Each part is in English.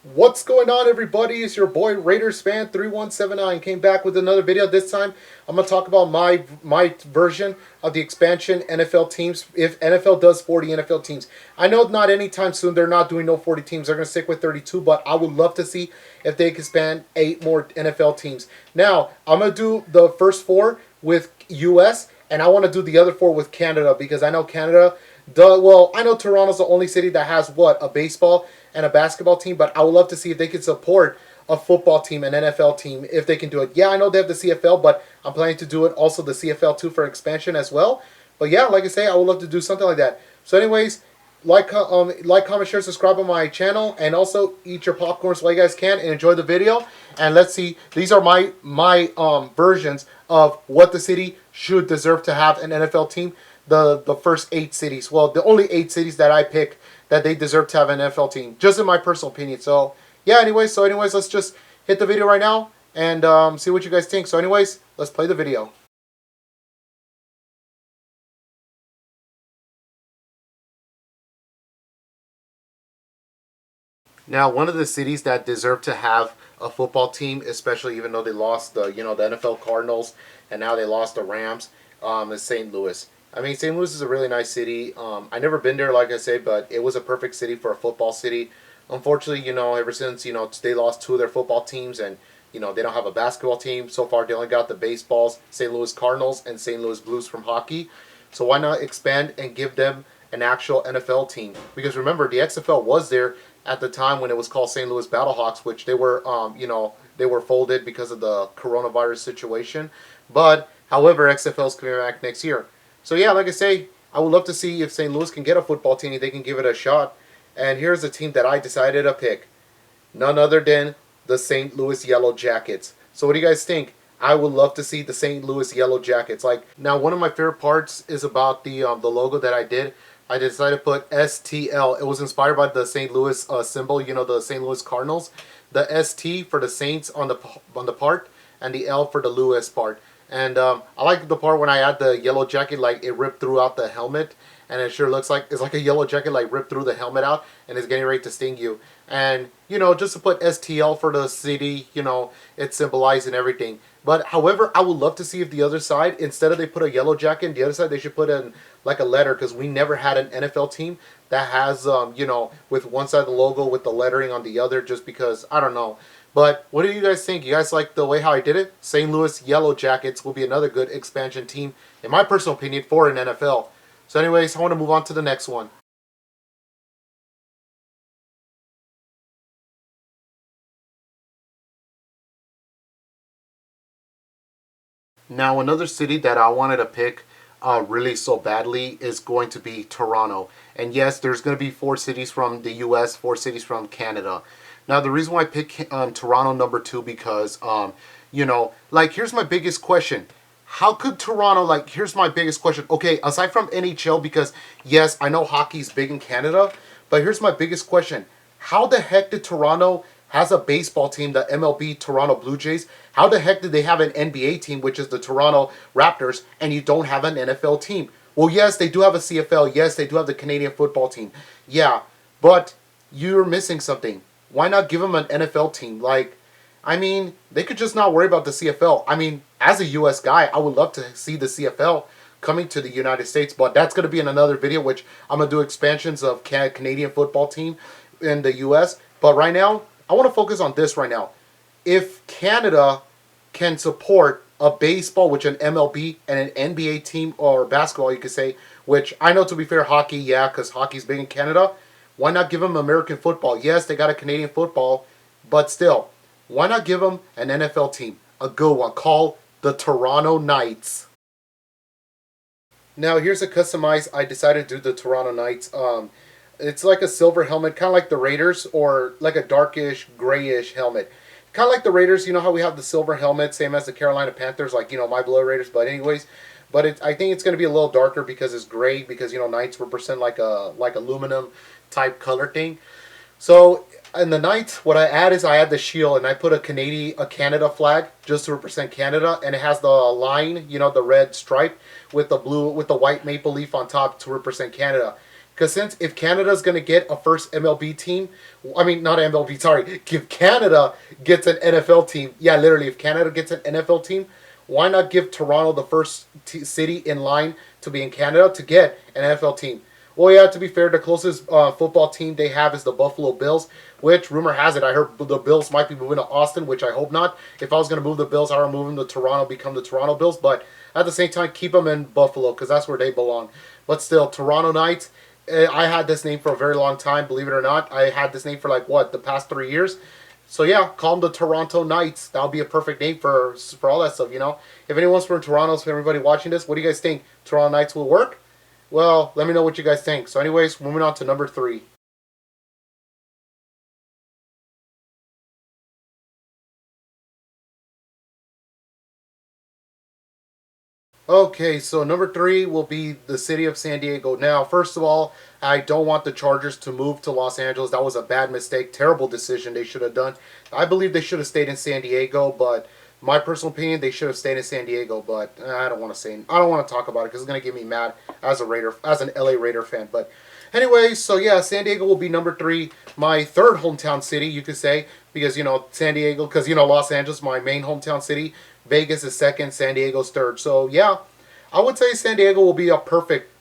What's going on, everybody? It's your boy Raiders fan 3179. Came back with another video. This time I'm gonna talk about my version of the expansion NFL teams. If NFL does 40 NFL teams, I know not anytime soon. They're not doing no 40 teams. They're gonna stick with 32. But I would love to see if they expand 8 more NFL teams. Now I'm gonna do the first 4 with US, and I want to do the other 4 with Canada because I know Canada. I know Toronto's the only city that has a baseball and a basketball team, but I would love to see if they could support a football team, an NFL team, if they can do it. Yeah, I know they have the CFL, but I'm planning to do it also the CFL too for expansion as well. But yeah, like I say, I would love to do something like that. So, anyways, comment, share, subscribe on my channel, and also eat your popcorns while you guys can and enjoy the video. And let's see, these are my versions of what the city should deserve to have an NFL team. The first 8 cities. Well, the only 8 cities that I pick that they deserve to have an NFL team, just in my personal opinion. So yeah. Anyways, let's just hit the video right now and see what you guys think. So anyways, let's play the video. Now, one of the cities that deserve to have a football team, especially even though they lost the NFL Cardinals and now they lost the Rams, is St. Louis. I mean, St. Louis is a really nice city. I never been there, like I say, but it was a perfect city for a football city. Unfortunately, ever since they lost 2 of their football teams and they don't have a basketball team so far. They only got the baseballs, St. Louis Cardinals and St. Louis Blues from hockey. So why not expand and give them an actual NFL team? Because remember, the XFL was there at the time when it was called St. Louis Battlehawks, which they were, they were folded because of the coronavirus situation. But however, XFL is coming back next year. So yeah, like I say, I would love to see if St. Louis can get a football team. If they can give it a shot. And here's the team that I decided to pick. None other than the St. Louis Yellow Jackets. So what do you guys think? I would love to see the St. Louis Yellow Jackets. Like, now, one of my favorite parts is about the logo that I did. I decided to put STL. It was inspired by the St. Louis symbol, the St. Louis Cardinals. The ST for the Saints on the part, and the L for the Louis part. And I like the part when I add the yellow jacket, like it ripped throughout the helmet, and it sure looks like it's like a yellow jacket, like ripped through the helmet out, and it's getting ready to sting you. And just to put STL for the city, it's symbolized and everything. But however, I would love to see if the other side, instead of they put a yellow jacket, the other side they should put in like a letter, because we never had an NFL team that has with one side of the logo with the lettering on the other, just because I don't know. But what do you guys think? You guys like the way how I did it? St. Louis Yellow Jackets will be another good expansion team, in my personal opinion, for an NFL. So anyways, I want to move on to the next one. Now, another city that I wanted to pick really so badly is going to be Toronto. And yes, there's going to be 4 cities from the U.S., 4 cities from Canada. Now, the reason why I picked Toronto number 2 because, like, here's my biggest question. How could Toronto, like, here's my biggest question. Okay, aside from NHL, because, yes, I know hockey's big in Canada, but here's my biggest question. How the heck did Toronto has a baseball team, the MLB Toronto Blue Jays? How the heck did they have an NBA team, which is the Toronto Raptors, and you don't have an NFL team? Well, yes, they do have a CFL. Yes, they do have the Canadian football team. Yeah, but you're missing something. Why not give them an NFL team? Like, I mean, they could just not worry about the CFL. I mean, as a U.S. guy, I would love to see the CFL coming to the United States, but that's going to be in another video, which I'm going to do expansions of Canadian football team in the U.S. But right now, I want to focus on this right now. If Canada can support a baseball, which an MLB and an NBA team, or basketball, you could say, which I know, to be fair, hockey, yeah, because hockey's big in Canada. Why not give them American football? Yes, they got a Canadian football, but still, why not give them an NFL team? A good one, called the Toronto Knights. Now, here's a customized. I decided to do the Toronto Knights. It's like a silver helmet, kind of like the Raiders, or like a darkish, grayish helmet. Kind of like the Raiders. You know how we have the silver helmet, same as the Carolina Panthers, like, my beloved Raiders. But anyways, I think it's going to be a little darker because it's gray, because, Knights represent like aluminum type color thing. So in the Knights, what I add is I add the shield, and I put a Canada flag just to represent Canada, and it has the line, the red stripe with the white maple leaf on top to represent Canada. Because since if Canada's going to get a first MLB team, I mean, not MLB, sorry, if Canada gets an NFL team, yeah, literally, if Canada gets an NFL team, why not give Toronto the first city in line to be in Canada to get an NFL team? Well, yeah, to be fair, the closest football team they have is the Buffalo Bills, which, rumor has it, I heard the Bills might be moving to Austin, which I hope not. If I was going to move the Bills, I would move them to Toronto, become the Toronto Bills, but at the same time, keep them in Buffalo, because that's where they belong. But still, Toronto Knights, I had this name for a very long time, believe it or not. I had this name for like, what, the past 3 years? So yeah, call them the Toronto Knights. That'll be a perfect name for all that stuff, you know? If anyone's from Toronto, so everybody watching this, what do you guys think? Toronto Knights will work? Well, let me know what you guys think. So anyways, moving on to number 3. Okay, so number 3 will be the city of San Diego. Now, first of all, I don't want the Chargers to move to Los Angeles. That was a bad mistake, terrible decision they should have done. I believe they should have stayed in San Diego, but my personal opinion, they should have stayed in San Diego. But I don't want to say, I don't want to talk about it because it's gonna get me mad as a Raider, as an LA Raider fan. But anyway, so yeah, San Diego will be number 3, my third hometown city, you could say, because San Diego, because Los Angeles, my main hometown city. Vegas is second, San Diego's third. So yeah, I would say San Diego will be a perfect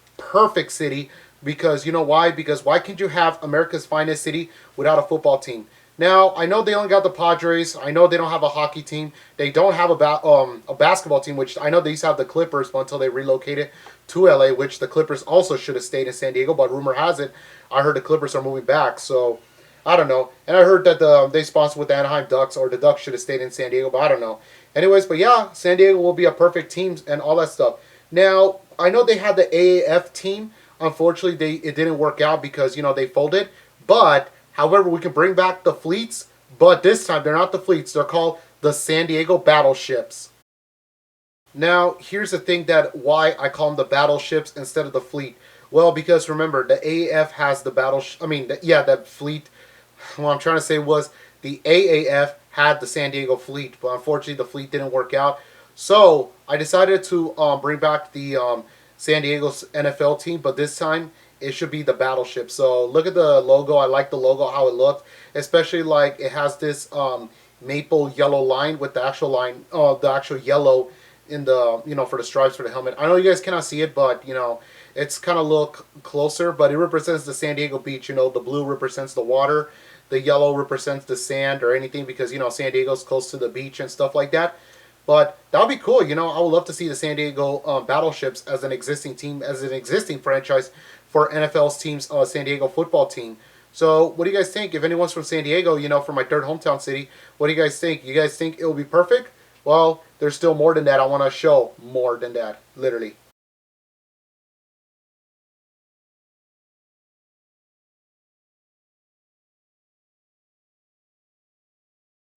city because you know why? Because why can't you have America's finest city without a football team? Now, I know they only got the Padres. I know they don't have a hockey team. They don't have a basketball team, which I know they used to have the Clippers but until they relocated to LA, which the Clippers also should have stayed in San Diego. But rumor has it, I heard the Clippers are moving back. So I don't know. And I heard that they sponsored with the Anaheim Ducks, or the Ducks should have stayed in San Diego, but I don't know. Anyways, but yeah, San Diego will be a perfect team and all that stuff. Now, I know they had the AAF team. Unfortunately, it didn't work out because, they folded. But, however, we can bring back the fleets. But this time, they're not the fleets. They're called the San Diego Battleships. Now, here's the thing that why I call them the battleships instead of the fleet. Well, because remember, the AAF has the that fleet. What I'm trying to say was the AAF had the San Diego fleet, but unfortunately the fleet didn't work out. So I decided to bring back the San Diego's NFL team, but this time it should be the battleship. So look at the logo. I like the logo, how it looked, especially like it has this maple yellow line with the actual line, the actual yellow in the for the stripes for the helmet. I know you guys cannot see it, but it's kind of look closer. But it represents the San Diego beach. The blue represents the water. The yellow represents the sand or anything because San Diego's close to the beach and stuff like that. But that would be cool. I would love to see the San Diego Battleships as an existing team, as an existing franchise for NFL's team's San Diego football team. So what do you guys think? If anyone's from San Diego, from my third hometown city, what do you guys think? You guys think it will be perfect? Well, there's still more than that. I want to show more than that, literally.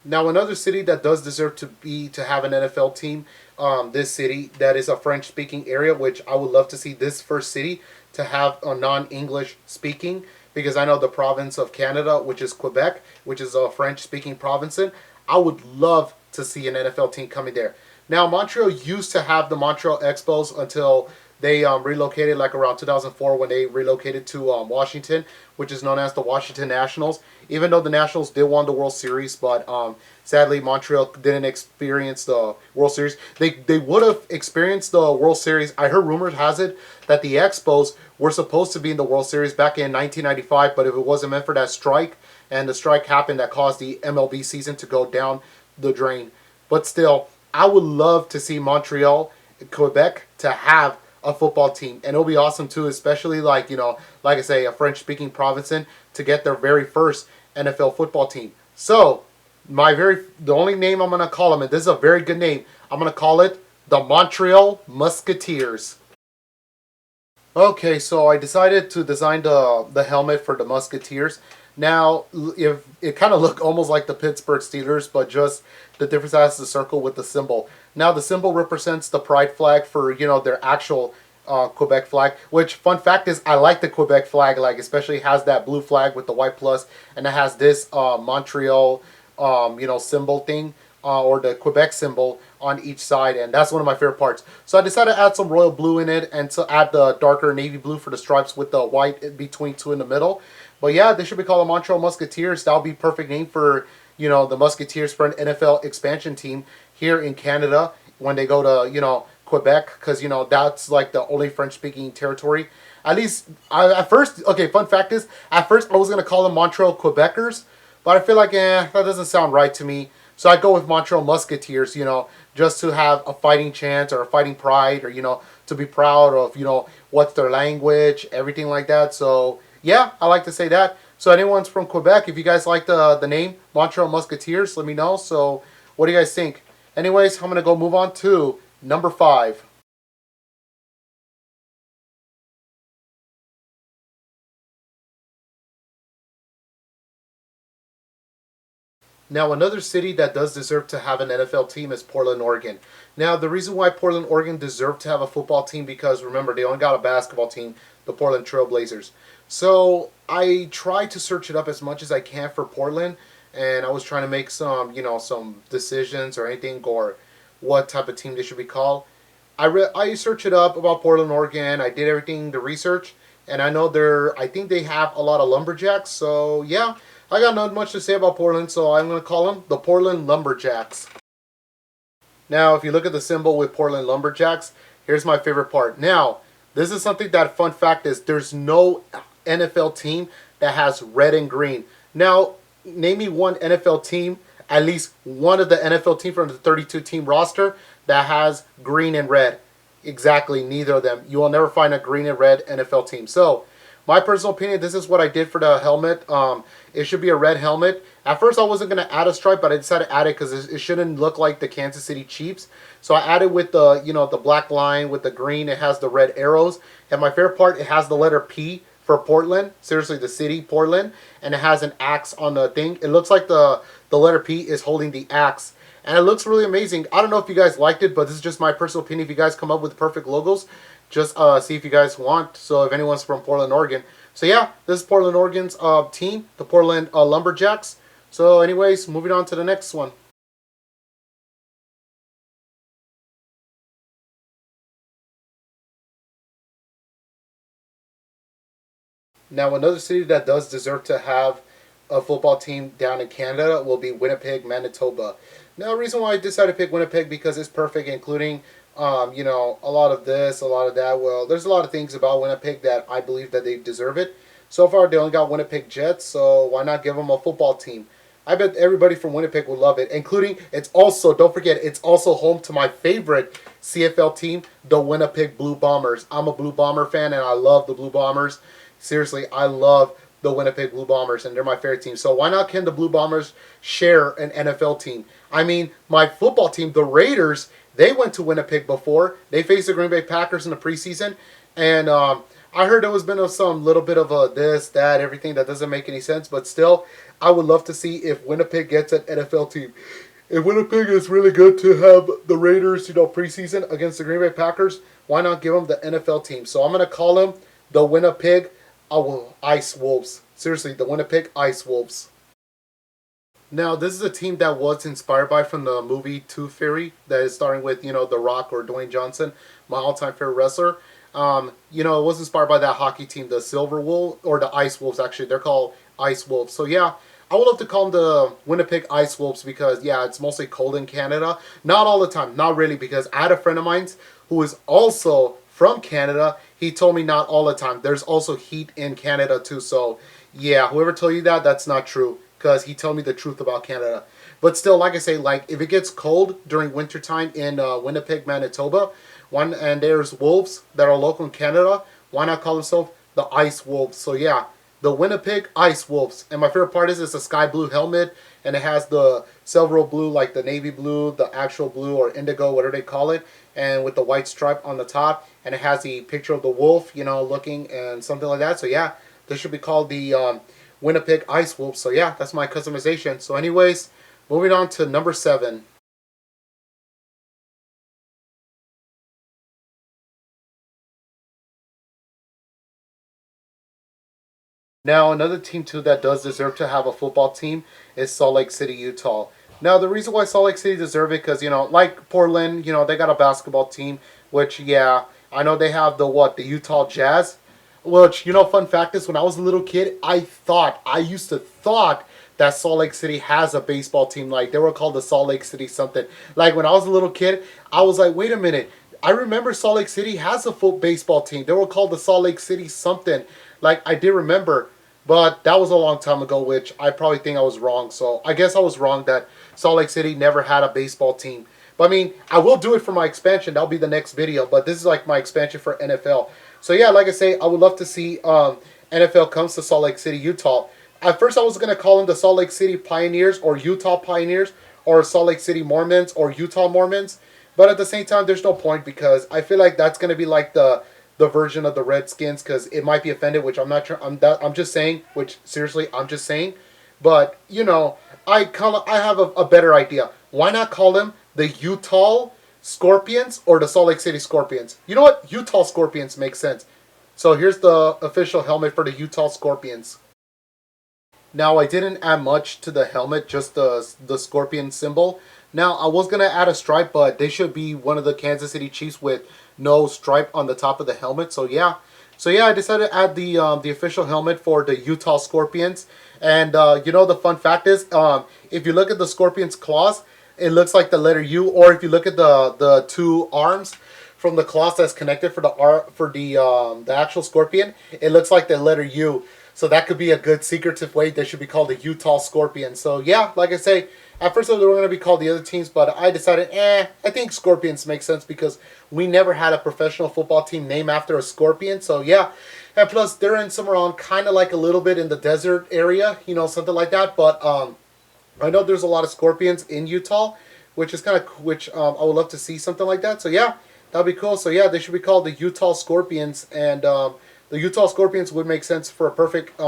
Now, another city that does deserve to have an NFL team, this city that is a French-speaking area, which I would love to see this first city to have a non-English speaking, because I know the province of Canada, which is Quebec, which is a French-speaking province, and I would love to see an NFL team coming there. Now, Montreal used to have the Montreal Expos until they relocated like around 2004 when they relocated to Washington, which is known as the Washington Nationals. Even though the Nationals did won the World Series, but sadly Montreal didn't experience the World Series. They would have experienced the World Series. I heard rumors has it that the Expos were supposed to be in the World Series back in 1995, but if it wasn't meant for that strike, and the strike happened that caused the MLB season to go down the drain. But still, I would love to see Montreal, Quebec, to have a football team, and it'll be awesome too, especially like like I say, a French-speaking province to get their very first NFL football team. So the only name I'm gonna call them, and this is a very good name, I'm gonna call it the Montreal Musketeers. Okay, so I decided to design the helmet for the Musketeers. Now, if it kind of look almost like the Pittsburgh Steelers, but just the difference has the circle with the symbol. Now, the symbol represents the pride flag for their actual Quebec flag. Which, fun fact is, I like the Quebec flag. Like, especially has that blue flag with the white plus, and it has this Montreal symbol thing. or the Quebec symbol on each side, and that's one of my favorite parts. So I decided to add some royal blue in it and to add the darker navy blue for the stripes with the white in between two in the middle. But yeah, they should be called the Montreal Musketeers. That would be perfect name for the Musketeers for an NFL expansion team here in Canada when they go to Quebec, because that's like the only French speaking territory. At least at first, okay. Fun fact is, at first I was gonna call them Montreal Quebecers, but I feel like that doesn't sound right to me. So I go with Montreal Musketeers, just to have a fighting chance or a fighting pride, or to be proud of what's their language, everything like that. So yeah, I like to say that. So anyone's from Quebec, if you guys like the name Montreal Musketeers, let me know. So what do you guys think? Anyways, I'm gonna go move on to number 5. Now, another city that does deserve to have an NFL team is Portland, Oregon. Now, the reason why Portland, Oregon deserve to have a football team, because remember, they only got a basketball team, the Portland Trail Blazers. So I tried to search it up as much as I can for Portland, and I was trying to make some decisions or anything, or what type of team they should be called. I searched it up about Portland, Oregon. I did everything the research, and I know I think they have a lot of lumberjacks. So yeah, I got not much to say about Portland, so I'm gonna call them the Portland Lumberjacks. Now, if you look at the symbol with Portland Lumberjacks, here's my favorite part. Now, this is something that, fun fact is, there's no NFL team that has red and green. Now, name me one NFL team, at least one of the NFL team from the 32 team roster that has green and red. Exactly, neither of them. You will never find a green and red NFL team. So, my personal opinion, this is what I did for the helmet. It should be a red helmet. At first, I wasn't going to add a stripe, but I decided to add it because it shouldn't look like the Kansas City Chiefs. So I added with the black line with the green. It has the red arrows. And my favorite part, it has the letter P for Portland. Seriously, the city, Portland. And it has an axe on the thing. It looks like the letter P is holding the axe. And it looks really amazing. I don't know if you guys liked it, but this is just my personal opinion. If you guys come up with perfect logos, just see if you guys want. So if anyone's from Portland, Oregon. So yeah, this is Portland, Oregon's team, the Portland Lumberjacks. So anyways, moving on to the next one. Now, another city that does deserve to have a football team down in Canada will be Winnipeg, Manitoba. Now, the reason why I decided to pick Winnipeg because it's perfect, including a lot of this, a lot of that. Well, there's a lot of things about Winnipeg that I believe that they deserve it. So far, they only got Winnipeg Jets, so why not give them a football team? I bet everybody from Winnipeg would love it, including it's also, don't forget, it's also home to my favorite CFL team, the Winnipeg Blue Bombers. I'm a Blue Bomber fan, and I love the Blue Bombers. Seriously, I love the Winnipeg Blue Bombers, and they're my favorite team. So why not can the Blue Bombers share an NFL team? I mean, my football team, the Raiders, they went to Winnipeg before. They faced the Green Bay Packers in the preseason, and I heard there was been some little bit of a this, that, everything that doesn't make any sense, but still, I would love to see if Winnipeg gets an NFL team. If Winnipeg is really good to have the Raiders, preseason against the Green Bay Packers, why not give them the NFL team? So I'm going to call them the Winnipeg Ice Wolves. Seriously, the Winnipeg Ice Wolves. Now, this is a team that was inspired by from the movie Tooth Fairy that is starting with, The Rock or Dwayne Johnson, my all-time favorite wrestler. It was inspired by that hockey team, the Silver Wolves, or the Ice Wolves, actually. They're called Ice Wolves. So, yeah, I would love to call them the Winnipeg Ice Wolves because, yeah, it's mostly cold in Canada. Not all the time, not really, because I had a friend of mine who is also from Canada. He told me not all the time. There's also heat in Canada, too. So, yeah, whoever told you that, that's not true because he told me the truth about Canada. But still, like I say, if it gets cold during wintertime in Winnipeg, Manitoba, and there's wolves that are local in Canada, why not call themselves the Ice Wolves? So yeah, the Winnipeg Ice Wolves. And my favorite part is it's a sky blue helmet, and it has the silver blue, like the navy blue, the actual blue or indigo, whatever they call it, and with the white stripe on the top, and it has the picture of the wolf, looking and something like that. So yeah, this should be called the Winnipeg Ice Wolves. So yeah, that's my customization. So anyways, moving on to number 7. Now, another team, too, that does deserve to have a football team is Salt Lake City, Utah. Now, the reason why Salt Lake City deserve it, because, like Portland, they got a basketball team, which, yeah, I know they have the Utah Jazz. Which, fun fact is, when I was a little kid, I used to thought that Salt Lake City has a baseball team. Like, they were called the Salt Lake City something. Like, when I was a little kid, I was like, wait a minute. I remember Salt Lake City has a full baseball team. They were called the Salt Lake City something. Like, I did remember. But that was a long time ago, which I probably think I was wrong. So I guess I was wrong that Salt Lake City never had a baseball team. But I mean, I will do it for my expansion. That'll be the next video. But this is like my expansion for NFL. So yeah, like I say, I would love to see NFL comes to Salt Lake City, Utah. At first, I was going to call them the Salt Lake City Pioneers or Utah Pioneers or Salt Lake City Mormons or Utah Mormons. But at the same time, there's no point because I feel like that's going to be like the version of the Redskins because it might be offended, which I'm not sure. I'm just saying. Which seriously, I'm just saying. But I have a better idea. Why not call them the Utah Scorpions or the Salt Lake City Scorpions? You know what? Utah Scorpions makes sense. So here's the official helmet for the Utah Scorpions. Now, I didn't add much to the helmet, just the scorpion symbol. Now, I was going to add a stripe, but they should be one of the Kansas City Chiefs with no stripe on the top of the helmet. So, yeah. I decided to add the official helmet for the Utah Scorpions. And, the fun fact is, if you look at the Scorpion's claws, it looks like the letter U. Or if you look at the two arms from the claws that's connected for the actual Scorpion, it looks like the letter U. So that could be a good secretive way. They should be called the Utah Scorpions. So yeah, like I say, at first they were going to be called the other teams, but I decided, I think Scorpions make sense because we never had a professional football team named after a scorpion. So yeah, and plus they're in somewhere on kind of like a little bit in the desert area, something like that. But I know there's a lot of scorpions in Utah, which is I would love to see something like that. So yeah, that'd be cool. So yeah, they should be called the Utah Scorpions, and the Utah Scorpions would make sense for a perfect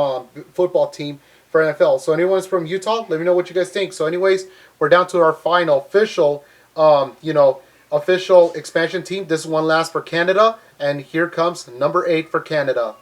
football team for NFL. So anyone's from Utah, let me know what you guys think. So anyways, we're down to our final official, official expansion team. This one last for Canada, and here comes number 8 for Canada.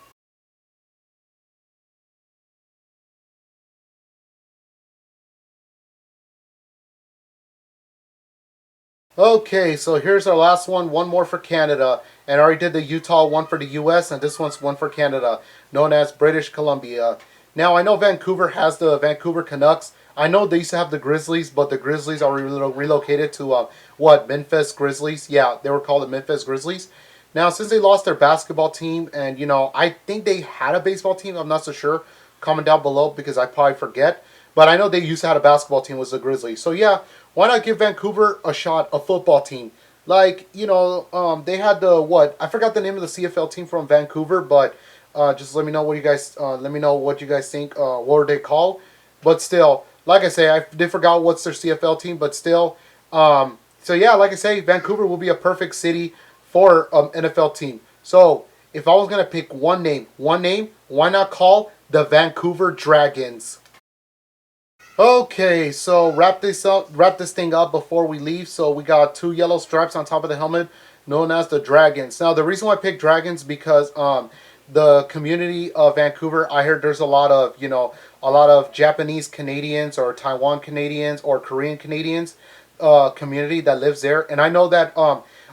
Okay, so here's our last one. One more for Canada. And I already did the Utah one for the U.S., and this one's one for Canada, known as British Columbia. Now, I know Vancouver has the Vancouver Canucks. I know they used to have the Grizzlies, but the Grizzlies are relocated to, Memphis Grizzlies? Yeah, they were called the Memphis Grizzlies. Now, since they lost their basketball team, and, I think they had a baseball team. I'm not so sure. Comment down below because I probably forget. But I know they used to have a basketball team was the Grizzlies. So, yeah, why not give Vancouver a shot, a football team? Like, they had I forgot the name of the CFL team from Vancouver, but just let me know what you guys, think. What were they called? But still, like I say, I did forgot what's their CFL team, but still, so yeah, like I say, Vancouver will be a perfect city for NFL team. So if I was gonna pick one name, why not call the Vancouver Dragons? Okay, so wrap this thing up before we leave. So we got 2 yellow stripes on top of the helmet, known as the Dragons. Now the reason why I picked Dragons because the community of Vancouver, I heard there's a lot of Japanese Canadians or Taiwan Canadians or Korean Canadians community that lives there, and I know that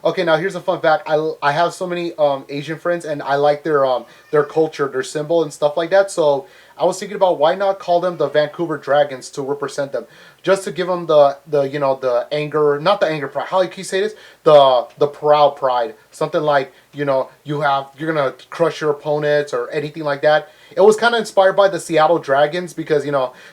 okay, now here's a fun fact. I have so many Asian friends, and I like their culture, their symbol, and stuff like that. So I was thinking about why not call them the Vancouver Dragons to represent them, just to give them the anger, not the anger pride. How can you say this? The proud pride, something like you're gonna crush your opponents or anything like that. It was kind of inspired by the Seattle Dragons because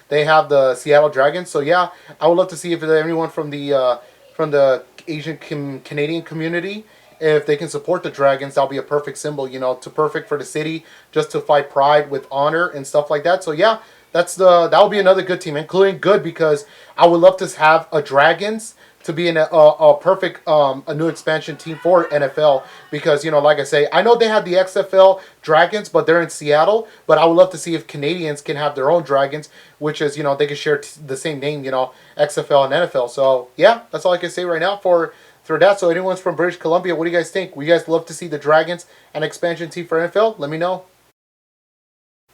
they have the Seattle Dragons. So yeah, I would love to see if there's anyone from the Asian Canadian community, if they can support the Dragons, that'll be a perfect symbol, to perfect for the city, just to fight pride with honor and stuff like that. So yeah, that'll be another good team, including good because I would love to have a Dragons to be in a perfect a new expansion team for NFL because like I say, I know they have the XFL Dragons, but they're in Seattle. But I would love to see if Canadians can have their own Dragons, which is they can share the same name, XFL and NFL. So yeah, that's all I can say right now for that. So anyone's from British Columbia, what do you guys think? Would you guys love to see the Dragons and expansion team for NFL? Let me know.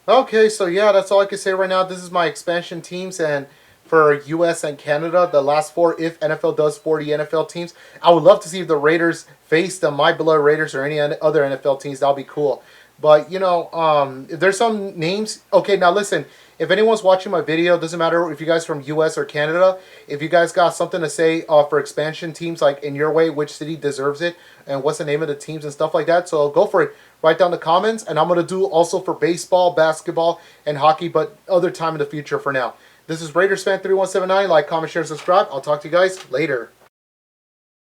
Okay, so yeah, that's all I can say right now. This is my expansion teams, and for U.S. and Canada, the last four, if NFL does 40 NFL teams. I would love to see if the Raiders face the My Beloved Raiders or any other NFL teams. That'll be cool. But, if there's some names. Okay, now listen. If anyone's watching my video, doesn't matter if you guys from U.S. or Canada, if you guys got something to say for expansion teams, like in your way, which city deserves it, and what's the name of the teams and stuff like that. So go for it. Write down the comments, and I'm going to do also for baseball, basketball, and hockey, but other time in the future for now. This is Raiders Fan 3179. Like, comment, share, and subscribe. I'll talk to you guys later.